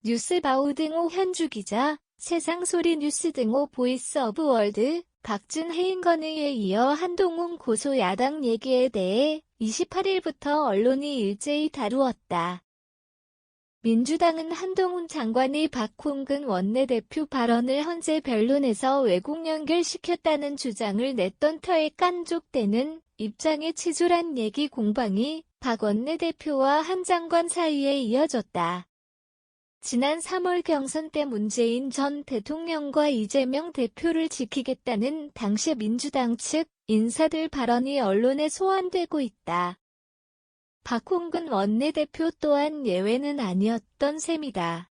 뉴스바우 등호 현주기자, 세상소리 뉴스 등호 보이스 오브 월드, 박준혜 인건의에 이어 한동훈 고소 야당 얘기에 대해 28일부터 언론이 일제히 다루었다. 민주당은 한동훈 장관이 박홍근 원내대표 발언을 헌재 변론에서 왜곡 연결시켰다는 주장을 냈던 터에 깐족되는 입장에 치졸한 얘기 공방이 박 원내대표와 한 장관 사이에 이어졌다. 지난 3월 경선 때 문재인 전 대통령과 이재명 대표를 지키겠다는 당시 민주당 측 인사들 발언이 언론에 소환되고 있다. 박홍근 원내대표 또한 예외는 아니었던 셈이다.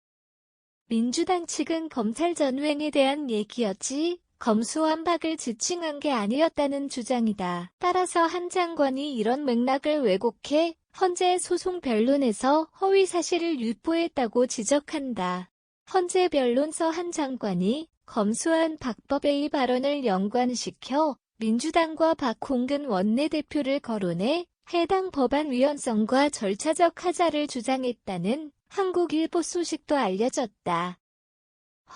민주당 측은 검찰 전횡에 대한 얘기였지 검수완박을 지칭한 게 아니었다는 주장이다. 따라서 한 장관이 이런 맥락을 왜곡해 헌재 소송 변론에서 허위 사실을 유포했다고 지적한다. 헌재 변론서 한 장관이 검수완 박법의 발언을 연관시켜 민주당과 박홍근 원내대표를 거론해 해당 법안 위헌성과 절차적 하자를 주장했다는 한국일보 소식도 알려졌다.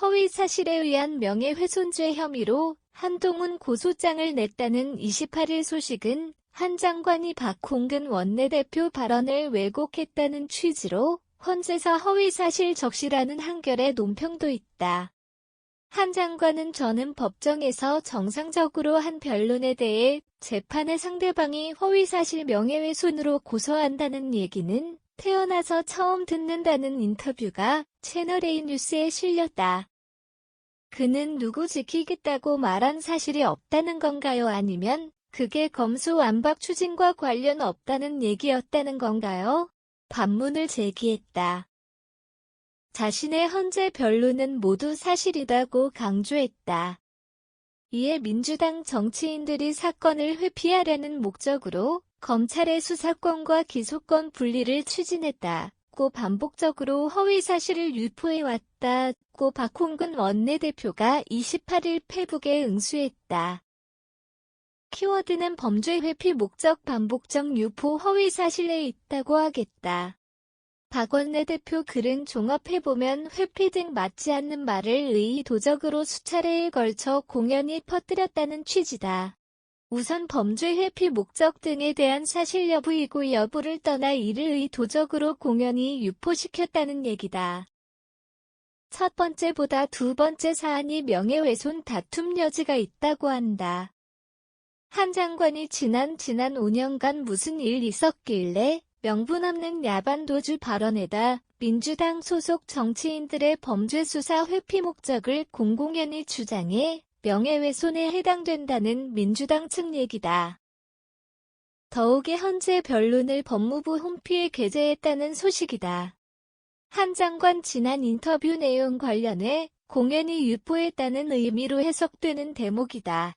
허위 사실에 의한 명예훼손죄 혐의로 한동훈 고소장을 냈다는 28일 소식은 한 장관이 박홍근 원내대표 발언을 왜곡했다는 취지로 헌재서 허위사실 적시라는 한결의 논평도 있다. 한 장관은 저는 법정에서 정상적으로 한 변론에 대해 재판의 상대방이 허위사실 명예훼손으로 고소한다는 얘기는 태어나서 처음 듣는다는 인터뷰가 채널A 뉴스에 실렸다. 그는 누구 지키겠다고 말한 사실이 없다는 건가요? 아니면 그게 검수완박 추진과 관련 없다는 얘기였다는 건가요? 반문을 제기했다. 자신의 헌재 변론은 모두 사실이라고 강조했다. 이에 민주당 정치인들이 사건을 회피하려는 목적으로 검찰의 수사권과 기소권 분리를 추진했다고 반복적으로 허위 사실을 유포해왔다고 박홍근 원내대표가 28일 페북에 응수했다. 키워드는 범죄 회피 목적 반복적 유포 허위 사실에 있다고 하겠다. 박 원내대표 글은 종합해보면 회피 등 맞지 않는 말을 의도적으로 수차례에 걸쳐 공연히 퍼뜨렸다는 취지다. 우선 범죄 회피 목적 등에 대한 사실 여부이고 여부를 떠나 이를 의도적으로 공연히 유포시켰다는 얘기다. 첫 번째보다 두 번째 사안이 명예훼손 다툼 여지가 있다고 한다. 한 장관이 지난 5년간 무슨 일 있었길래 명분 없는 야반도주 발언에다 민주당 소속 정치인들의 범죄 수사 회피 목적을 공공연히 주장해 명예훼손에 해당된다는 민주당 측 얘기다. 더욱이 헌재 변론을 법무부 홈피에 게재했다는 소식이다. 한 장관 지난 인터뷰 내용 관련해 공연히 유포했다는 의미로 해석되는 대목이다.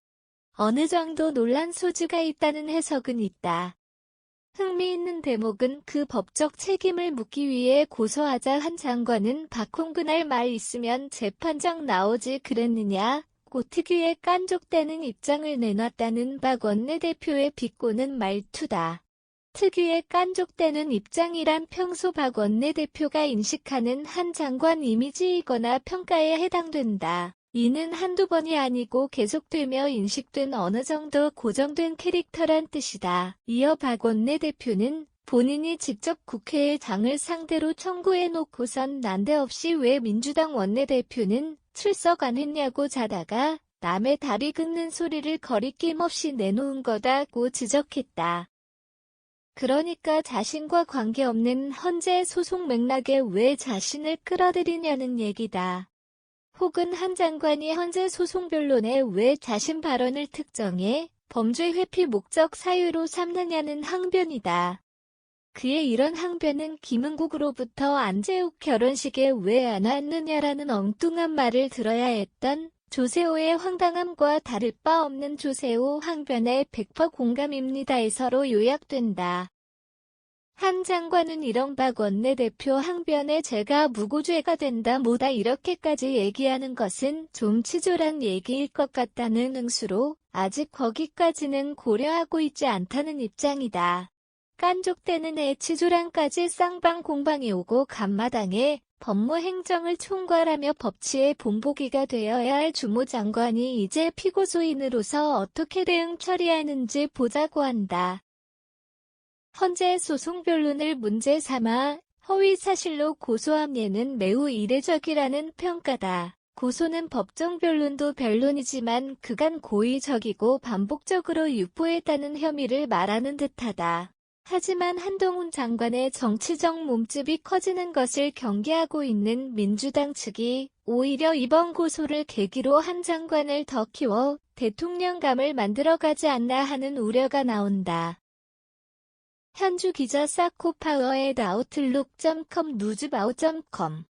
어느 정도 논란 소지가 있다는 해석은 있다. 흥미있는 대목은 그 법적 책임을 묻기 위해 고소하자 한 장관은 박홍근 할 말 있으면 재판장 나오지 그랬느냐고 특유의 깐족대는 입장을 내놨다는 박 원내대표의 비꼬는 말투다. 특유의 깐족대는 입장이란 평소 박 원내대표가 인식하는 한 장관 이미지이거나 평가에 해당된다. 이는 한두 번이 아니고 계속되며 인식된 어느 정도 고정된 캐릭터란 뜻이다. 이어 박 원내대표는 본인이 직접 국회의 장을 상대로 청구해놓고선 난데없이 왜 민주당 원내대표는 출석 안 했냐고 자다가 남의 다리 긁는 소리를 거리낌 없이 내놓은 거다고 지적했다. 그러니까 자신과 관계없는 헌재 소송 맥락에 왜 자신을 끌어들이냐는 얘기다. 혹은 한 장관이 헌재 소송 변론에 왜 자신 발언을 특정해 범죄 회피 목적 사유로 삼느냐는 항변이다. 그의 이런 항변은 김은국으로부터 안재욱 결혼식에 왜 안 왔느냐라는 엉뚱한 말을 들어야 했던 조세호의 황당함과 다를 바 없는 조세호 항변에 100% 공감입니다에서로 요약된다. 한 장관은 이런 박 원내대표 항변에 제가 무고죄가 된다 뭐다 이렇게까지 얘기하는 것은 좀 치졸한 얘기일 것 같다는 응수로 아직 거기까지는 고려하고 있지 않다는 입장이다. 깐족대는 애 치졸한까지 쌍방 공방이 오고 간마당에 법무행정을 총괄하며 법치의 본보기가 되어야 할 주무장관이 이제 피고소인으로서 어떻게 대응 처리하는지 보자고 한다. 헌재 소송 변론을 문제 삼아 허위사실로 고소한 예는 매우 이례적이라는 평가다. 고소는 법정 변론도 변론이지만 그간 고의적이고 반복적으로 유포했다는 혐의를 말하는 듯하다. 하지만 한동훈 장관의 정치적 몸집이 커지는 것을 경계하고 있는 민주당 측이 오히려 이번 고소를 계기로 한 장관을 더 키워 대통령감을 만들어가지 않나 하는 우려가 나온다. 현주 기자 사코파워@outlook.com 뉴즈바우.com